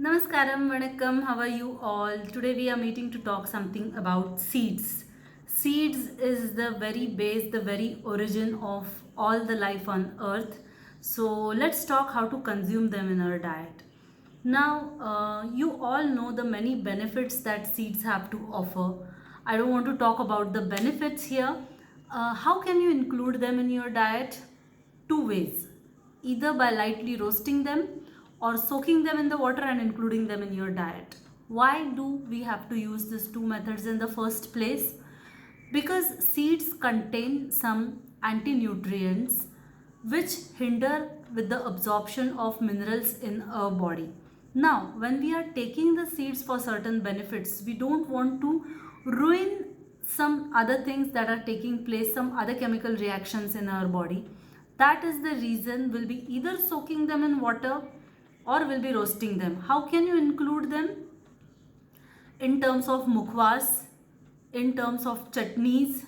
Namaskaram, Vanakkam, how are you all? Today we are meeting to talk something about seeds. Seeds is the very base, the very origin of all the life on earth. So let's talk how to consume them in our diet. Now, you all know the many benefits that seeds have to offer. I don't want to talk about the benefits here. How can you include them in your diet? Two ways, either by lightly roasting them or soaking them in the water and including them in your diet. Why do we have to use these two methods in the first place? Because seeds contain some anti-nutrients which hinder with the absorption of minerals in our body. Now, when we are taking the seeds for certain benefits, we don't want to ruin some other things that are taking place, some other chemical reactions in our body. That is the reason we'll be either soaking them in water or we'll be roasting them. How can you include them? In terms of mukhwas, in terms of chutneys,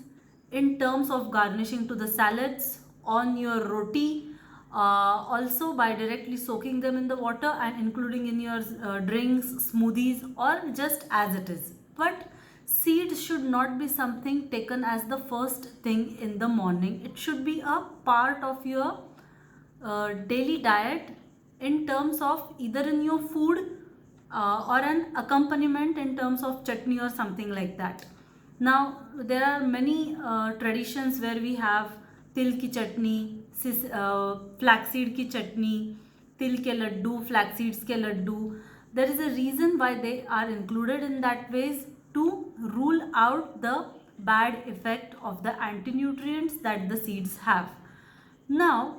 in terms of garnishing to the salads, on your roti, also by directly soaking them in the water and including in your drinks, smoothies, or just as it is. But seeds should not be something taken as the first thing in the morning. It should be a part of your daily diet in terms of either in your food or an accompaniment in terms of chutney or something like that. Now there are many traditions where we have til ki chutney, flaxseed ki chutney, til ke laddu, flax seeds ke laddu. There is a reason why they are included in that ways, to rule out the bad effect of the anti-nutrients that the seeds have. Now,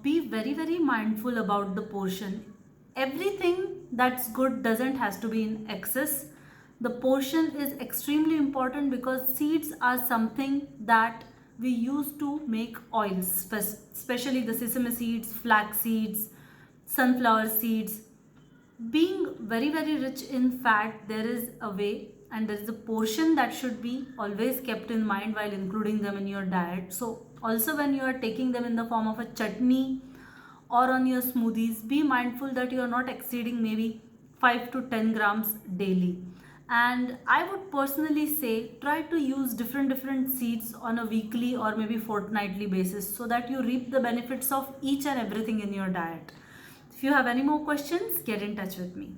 be very mindful about the portion. Everything that's good doesn't has to be in excess. The portion is extremely important because seeds are something that we use to make oils, especially the sesame seeds, flax seeds, sunflower seeds. Being very rich in fat, there is a way and there is a portion that should be always kept in mind while including them in your diet. So also when you are taking them in the form of a chutney or on your smoothies, be mindful that you are not exceeding maybe 5 to 10 grams daily. And I would personally say try to use different seeds on a weekly or maybe fortnightly basis so that you reap the benefits of each and everything in your diet. If you have any more questions, get in touch with me.